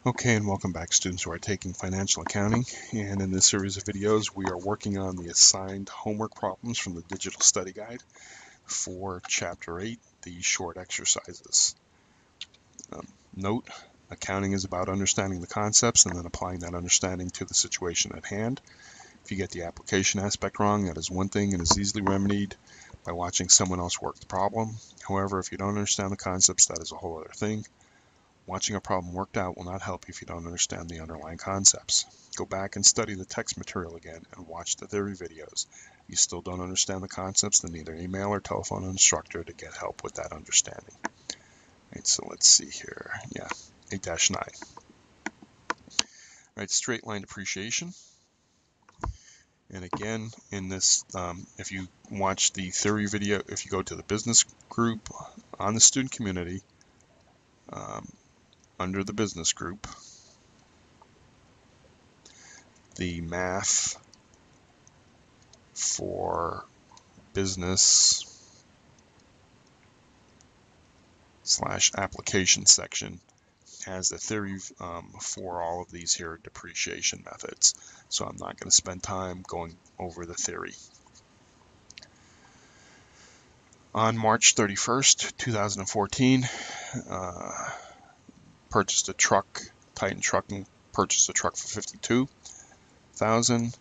Okay, and welcome back, students who are taking financial accounting. And in this series of videos, we are working on the assigned homework problems from the digital study guide for Chapter 8, the short exercises. Note, accounting is about understanding the concepts and then applying that understanding to the situation at hand. If you get the application aspect wrong, that is one thing and is easily remedied by watching someone else work the problem. However, if you don't understand the concepts, that is a whole other thing. Watching a problem worked out will not help you if you don't understand the underlying concepts. Go back and study the text material again and watch the theory videos. If you still don't understand the concepts, then either email or telephone an instructor to get help with that understanding. Right, so let's see here. Yeah, 8-9. Right, straight line depreciation. And again, in this, if you watch the theory video, if you go to the business group on the student community, under the business group, the math for business / application section has the theory for all of these here depreciation methods. So I'm not going to spend time going over the theory. On March 31st, 2014, purchased a truck, Titan Trucking purchased a truck for $52,000,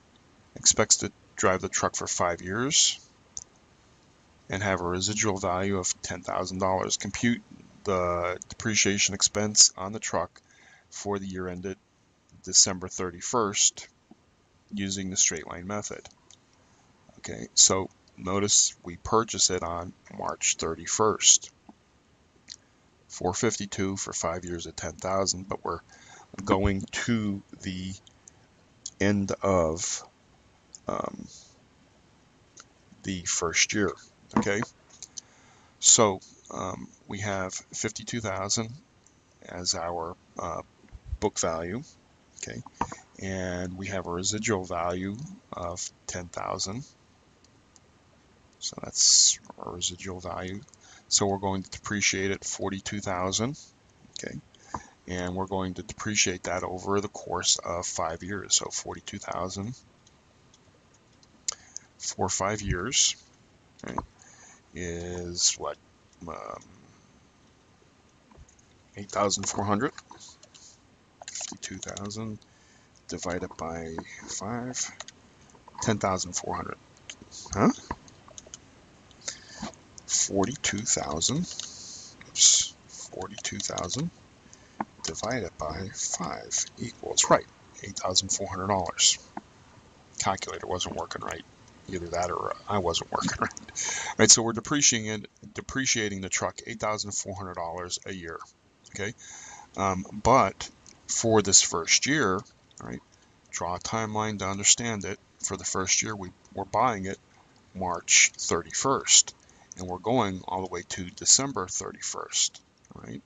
expects to drive the truck for 5 years and have a residual value of $10,000. Compute the depreciation expense on the truck for the year ended December 31st using the straight line method. Okay, so notice we purchase it on March 31st. $452 for 5 years at $10,000, but we're going to the end of the first year. Okay, so we have $52,000 as our book value. Okay, and we have a residual value of $10,000. So that's our residual value. So we're going to depreciate it $42,000. Okay, and we're going to depreciate that over the course of 5 years. So $42,000 for 5 years, right, is what, 8,400. 52,000 divided by 5, 10,400. Huh? 42,000. Oops. 42,000 divided by 5 equals, right, $8,400. Calculator wasn't working right. Either that or I wasn't working right. Right, so we're depreciating the truck $8,400 a year. Okay, but for this first year, right, draw a timeline to understand it. For the first year, we're buying it March 31st, and we're going all the way to December 31st, right,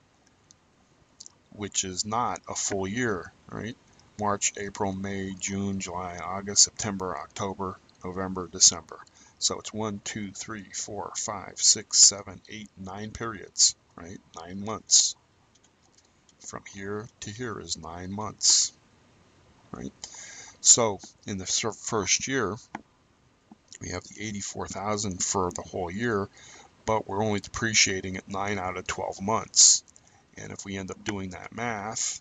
which is not a full year, right? March, April, May, June, July, August, September, October, November, December. So it's 1, 2, 3, 4, 5, 6, 7, 8, 9 periods, right? 9 months. From here to here is 9 months, right? So in the first year, we have the 84,000 for the whole year, but we're only depreciating it 9 out of 12 months. And if we end up doing that math,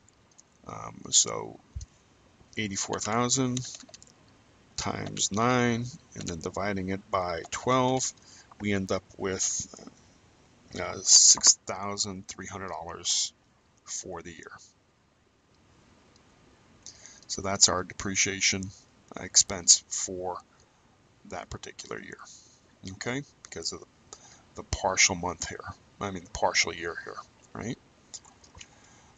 so 84,000 times 9 and then dividing it by 12, we end up with $6,300 for the year. So that's our depreciation expense for that particular year, okay, because of the partial month here, partial year here, right?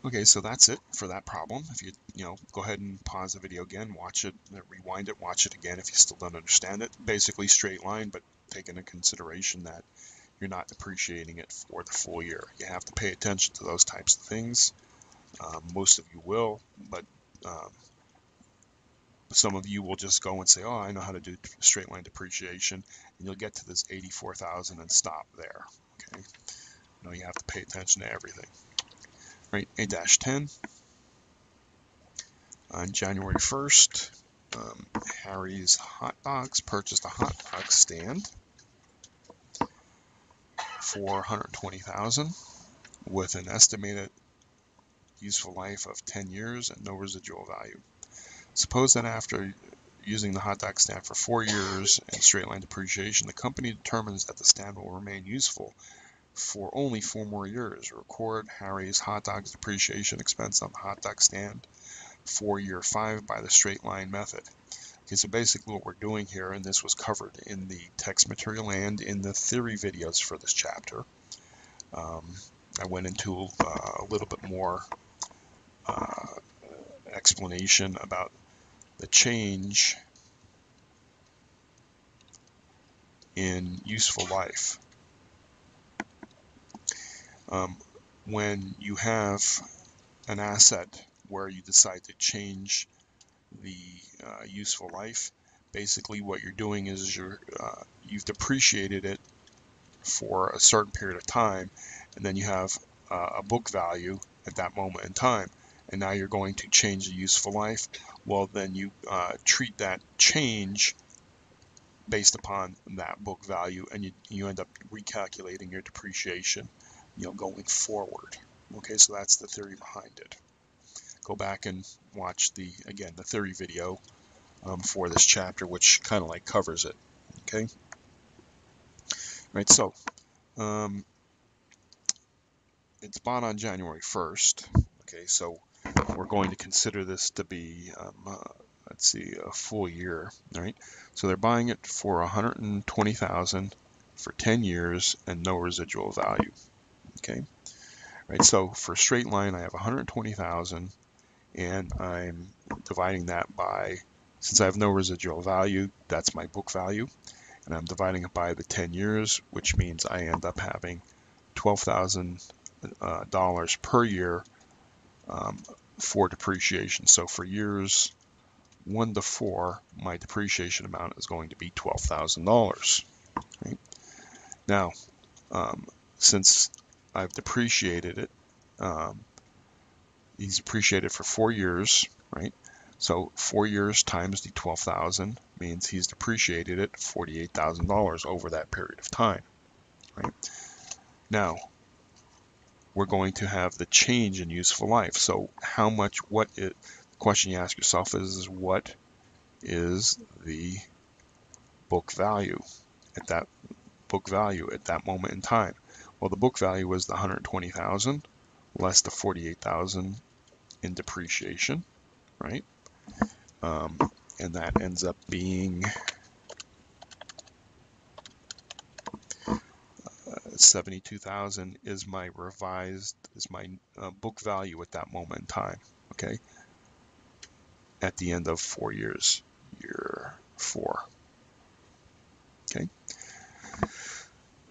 Okay, so that's it for that problem. If you go ahead and pause the video again, watch it, rewind it, watch it again if you still don't understand it. Basically straight line, but take into consideration that you're not depreciating it for the full year. You have to pay attention to those types of things. Most of you will, but some of you will just go and say, oh, I know how to do straight line depreciation, and you'll get to this 84,000 and stop there. Okay, you have to pay attention to everything. Right, 8-10. On January 1st, Harry's Hot Dogs purchased a hot dog stand for $120,000 with an estimated useful life of 10 years and no residual value. Suppose that after using the hot dog stand for 4 years and straight-line depreciation, the company determines that the stand will remain useful for only 4 more years. Record Harry's Hot Dogs depreciation expense on the hot dog stand for year 5 by the straight-line method. Okay, so basically what we're doing here, and this was covered in the text material and in the theory videos for this chapter, I went into a little bit more explanation about the change in useful life. When you have an asset where you decide to change the useful life, basically what you're doing is you've depreciated it for a certain period of time, and then you have a book value at that moment in time, and now you're going to change the useful life. Well, then you treat that change based upon that book value, and you end up recalculating your depreciation, going forward. Okay, so that's the theory behind it. Go back and watch the theory video for this chapter, which kind of like covers it. Okay, right. So it's bought on January 1st. Okay, so we're going to consider this to be let's see, a full year, right? So they're buying it for $120,000 for 10 years and no residual value. Okay, right. So for straight line, I have $120,000, and I'm dividing that by, since I have no residual value, that's my book value, and I'm dividing it by the 10 years, which means I end up having $12,000 per year for depreciation. So for years 1 to 4, my depreciation amount is going to be $12,000. Right? Now, since I've depreciated it, he's depreciated for 4 years, right? So 4 years times the 12,000 means he's depreciated it $48,000 over that period of time, right? Now, we're going to have the change in useful life. So how much, the question you ask yourself is what is the book value at that moment in time? Well, the book value was the 120,000 less the 48,000 in depreciation, right? And that ends up being 72,000 is my book value at that moment in time. Okay, at the end of 4 years, year 4. Okay,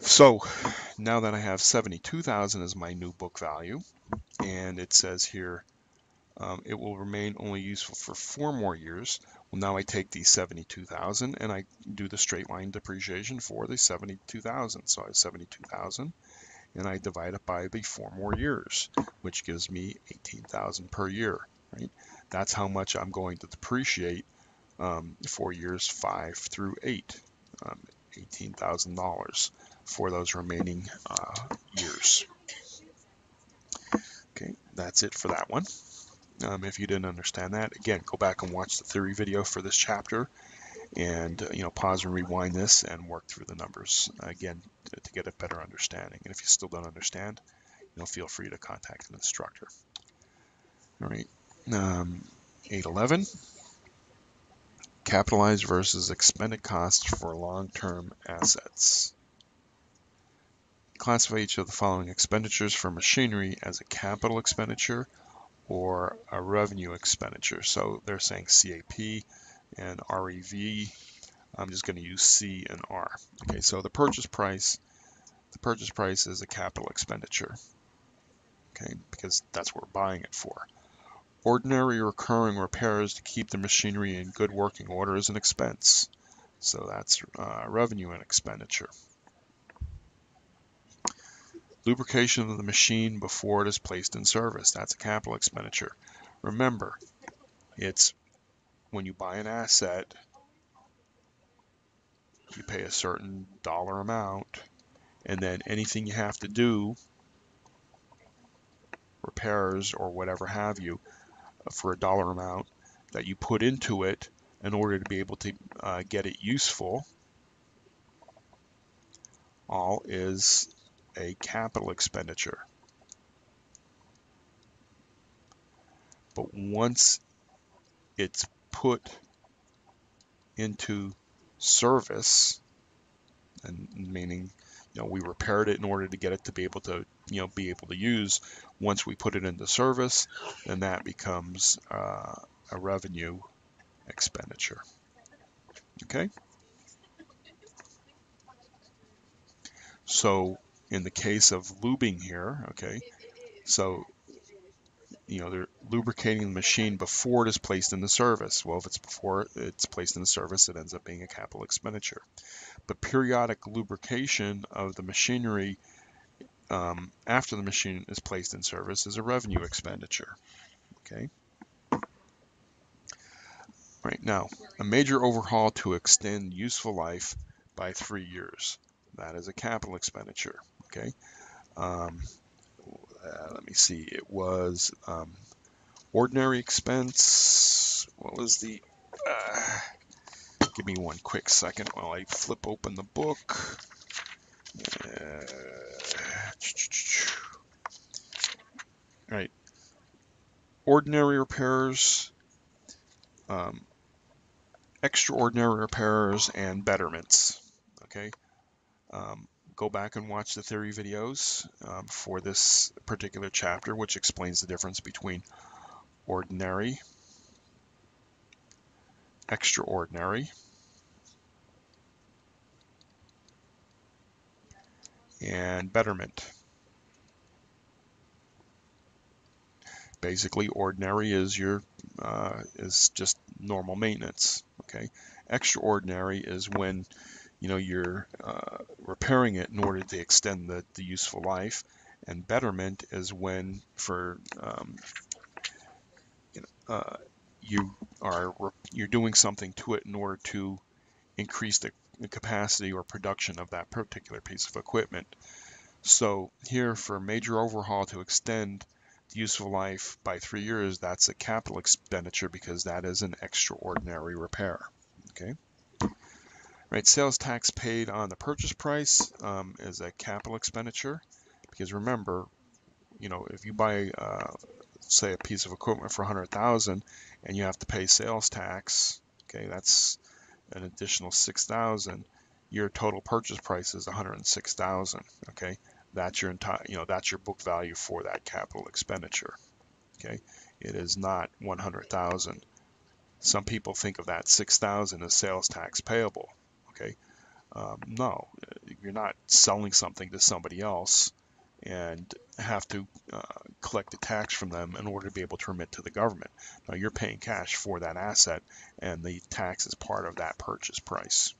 so now that I have 72,000 as my new book value, and it says here it will remain only useful for 4 more years. Well, now I take the 72,000 and I do the straight line depreciation for the 72,000. So I have 72,000 and I divide it by the 4 more years, which gives me 18,000 per year, right? That's how much I'm going to depreciate for years 5 through 8, $18,000 for those remaining years. Okay, that's it for that one. If you didn't understand that, again, go back and watch the theory video for this chapter, and pause and rewind this and work through the numbers again to get a better understanding. And if you still don't understand, feel free to contact an instructor. All right, 811, capitalized versus expended costs for long-term assets. Classify each of the following expenditures for machinery as a capital expenditure or a revenue expenditure. So they're saying CAP and REV. I'm just going to use C and R. Okay, so the purchase price is a capital expenditure. Okay, because that's what we're buying it for. Ordinary recurring repairs to keep the machinery in good working order is an expense. So that's revenue and expenditure. Lubrication of the machine before it is placed in service. That's a capital expenditure. Remember, It's when you buy an asset, you pay a certain dollar amount, and then anything you have to do, repairs or whatever have you, for a dollar amount that you put into it in order to be able to get it useful, all is a capital expenditure. But once it's put into service, and meaning, we repaired it in order to get it to be able to, be able to use. Once we put it into service, then that becomes a revenue expenditure. Okay. So in the case of lubing here, okay, so they're lubricating the machine before it is placed into service. Well, if it's before it's placed into service, it ends up being a capital expenditure. But periodic lubrication of the machinery after the machine is placed in service is a revenue expenditure. Okay. Right now, a major overhaul to extend useful life by 3 years. That is a capital expenditure. Okay. Let me see. It was ordinary expense. What was the? Give me one quick second while I flip open the book. Right. Ordinary repairs, extraordinary repairs, and betterments. Okay. Go back and watch the theory videos for this particular chapter, which explains the difference between ordinary, extraordinary, and betterment. Basically, ordinary is is just normal maintenance. Okay, extraordinary is when you're repairing it in order to extend the useful life, and betterment is when you're doing something to it in order to increase the capacity or production of that particular piece of equipment. So here, for major overhaul to extend the useful life by 3 years, that's a capital expenditure because that is an extraordinary repair. Okay. Right, sales tax paid on the purchase price is a capital expenditure because remember, if you buy, say, a piece of equipment for $100,000 and you have to pay sales tax, okay, that's an additional $6,000. Your total purchase price is $106,000. Okay, that's your entire, that's your book value for that capital expenditure. Okay, it is not $100,000. Some people think of that $6,000 as sales tax payable. Okay, no, you're not selling something to somebody else and have to collect the tax from them in order to be able to remit to the government. Now you're paying cash for that asset, and the tax is part of that purchase price.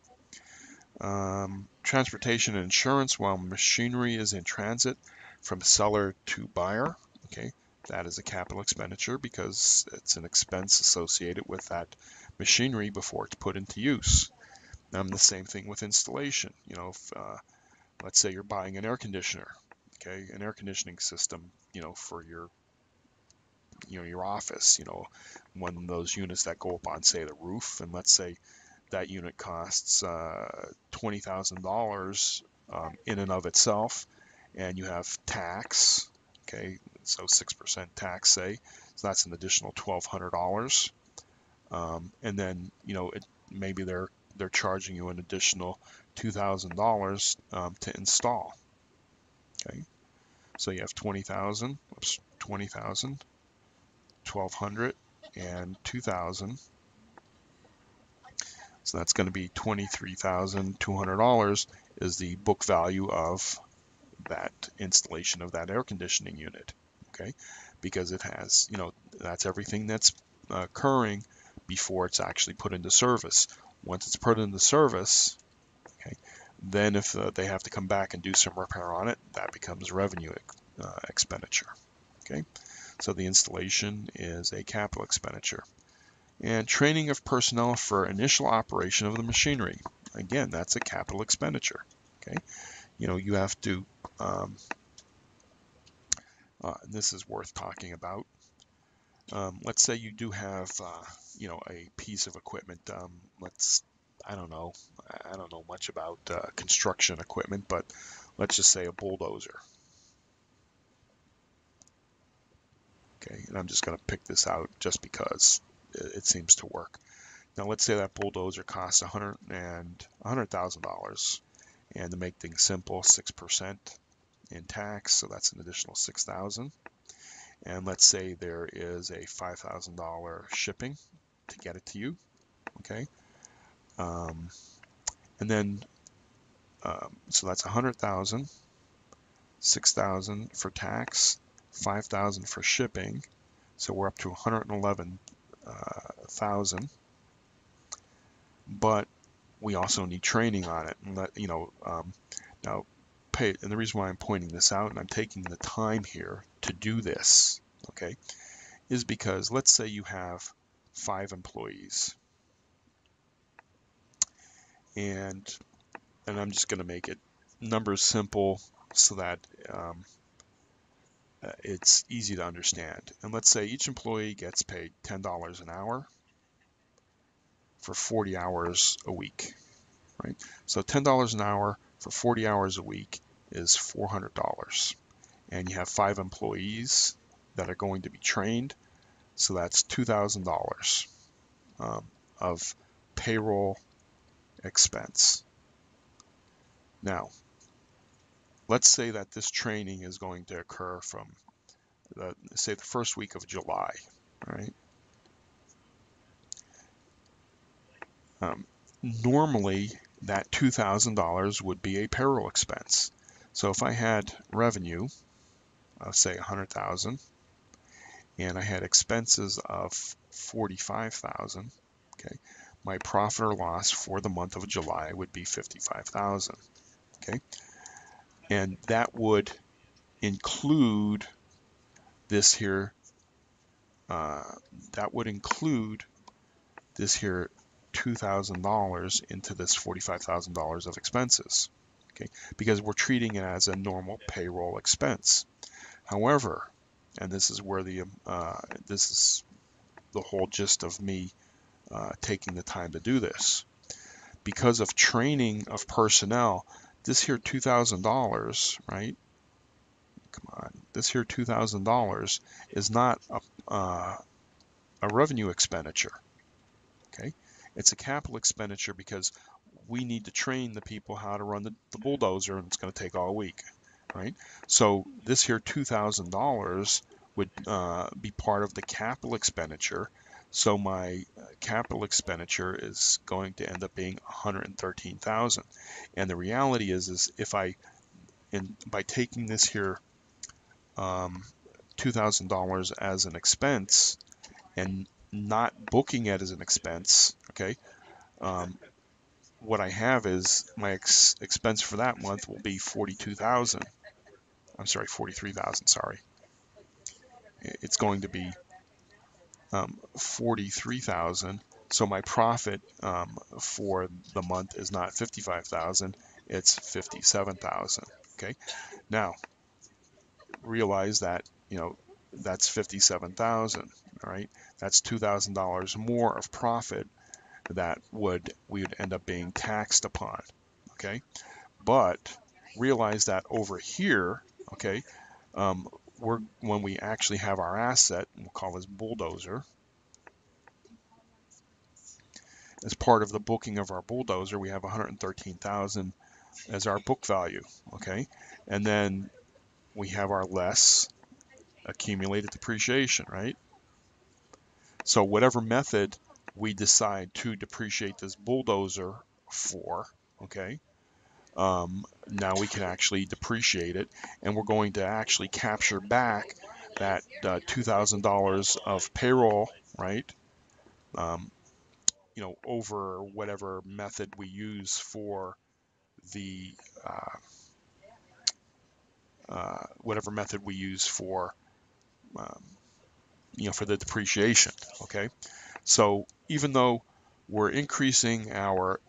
Transportation and insurance while machinery is in transit from seller to buyer. Okay, that is a capital expenditure because it's an expense associated with that machinery before it's put into use. The same thing with installation. If, let's say you're buying an air conditioner, okay, an air conditioning system, for your office, one of those units that go up on, say, the roof, and let's say that unit costs $20,000 in and of itself, and you have tax, okay, so 6% tax, say, so that's an additional $1,200, and then maybe they're charging you an additional $2,000 to install. Okay, so you have 20,000, 20,000, 1,200, and 2,000. So that's going to be $23,200 is the book value of that installation of that air conditioning unit. Okay, because it has, that's everything that's occurring before it's actually put into service. Once it's put into service, okay, then if they have to come back and do some repair on it, that becomes revenue expenditure. Okay, so the installation is a capital expenditure. And training of personnel for initial operation of the machinery. Again, that's a capital expenditure. Okay, you have to. This is worth talking about. Let's say you do have, a piece of equipment. I don't know. I don't know much about construction equipment, but let's just say a bulldozer. Okay, and I'm just going to pick this out just because it seems to work. Now, let's say that bulldozer costs $100,000, and to make things simple, 6% in tax, so that's an additional $6,000. And let's say there is a $5,000 shipping to get it to you. Okay, and then so that's 100,000, 6,000 for tax, 5,000 for shipping. So we're up to 111,000. But we also need training on it. And now pay. And the reason why I'm pointing this out and I'm taking the time here to do this, okay, is because let's say you have 5 employees, and I'm just going to make it numbers simple so that it's easy to understand. And let's say each employee gets paid $10 an hour for 40 hours a week, right? So $10 an hour for 40 hours a week is $400. And you have 5 employees that are going to be trained, so that's $2,000 of payroll expense. Now, let's say that this training is going to occur from, say, the first week of July, right? Normally, that $2,000 would be a payroll expense. So if I had revenue of, say, 100,000, and I had expenses of 45,000, okay, my profit or loss for the month of July would be 55,000, okay, and that would include this here. That would include this here $2,000 into this $45,000 of expenses, okay, because we're treating it as a normal payroll expense. However, and this is where this is the whole gist of me taking the time to do this. Because of training of personnel, this here $2,000, right? Come on, this here $2,000 is not a revenue expenditure. Okay, it's a capital expenditure because we need to train the people how to run the bulldozer, and it's going to take all week, right? So this here $2,000 would be part of the capital expenditure. So my capital expenditure is going to end up being 113,000. And the reality is if by taking this here $2,000 as an expense and not booking it as an expense, okay, what I have is my expense for that month will be 42,000. I'm sorry, 43,000. Sorry, it's going to be 43,000. So my profit for the month is not 55,000; it's 57,000. Okay. Now realize that that's 57,000. All right, that's $2,000 more of profit that we would end up being taxed upon. Okay, but realize that over here, okay, when we actually have our asset, we'll call this bulldozer, as part of the booking of our bulldozer, we have 113,000 as our book value, okay, and then we have our less accumulated depreciation, right? So whatever method we decide to depreciate this bulldozer for, okay, now we can actually depreciate it, and we're going to actually capture back that $2,000 of payroll, right? Over whatever method we use for the whatever method we use for for the depreciation. Okay, So even though we're increasing our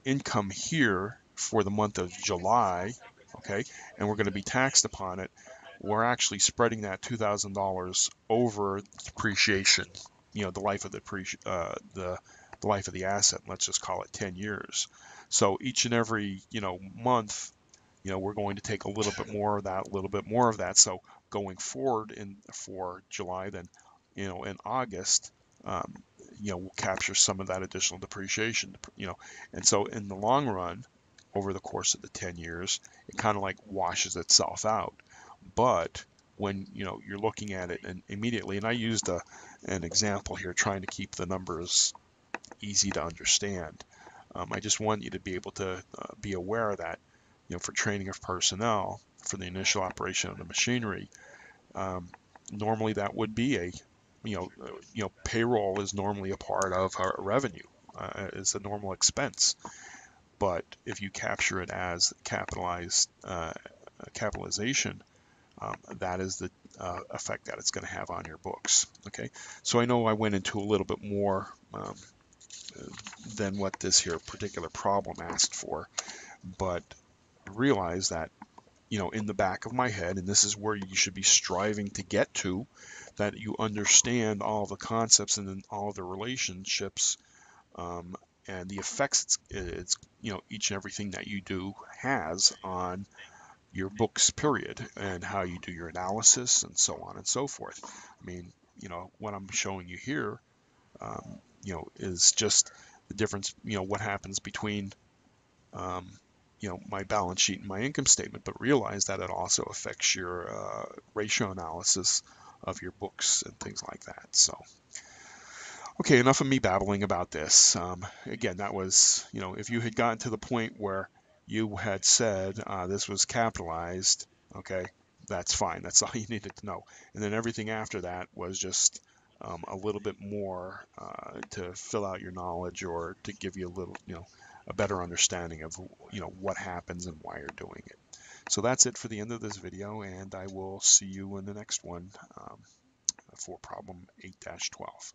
income here for the month of July, okay, and we're going to be taxed upon it, we're actually spreading that $2,000 over depreciation, the life of the life of the asset. Let's just call it 10 years. So each and every, month, we're going to take a little bit more of that, a little bit more of that. So going forward for July, then, in August, um, we'll capture some of that additional depreciation, and so in the long run, over the course of the 10 years, it kind of like washes itself out. But when you're looking at it and immediately, and I used an example here trying to keep the numbers easy to understand. I just want you to be able to be aware that for training of personnel for the initial operation of the machinery, normally that would be payroll is normally a part of our revenue. It's a normal expense. But if you capture it as capitalization, that is the effect that it's going to have on your books. Okay, so I know I went into a little bit more than what this here particular problem asked for, but realize that in the back of my head, and this is where you should be striving to get to, that you understand all the concepts and all the relationships, and the effects it's each and everything that you do has on your books, period, and how you do your analysis and so on and so forth. I mean, what I'm showing you here, is just the difference, what happens between, my balance sheet and my income statement, but realize that it also affects your ratio analysis of your books and things like that. So, okay, enough of me babbling about this. Again, that was, if you had gotten to the point where you had said this was capitalized, okay, that's fine. That's all you needed to know. And then everything after that was just a little bit more to fill out your knowledge or to give you a little, a better understanding of, what happens and why you're doing it. So that's it for the end of this video, and I will see you in the next one for problem 8-12.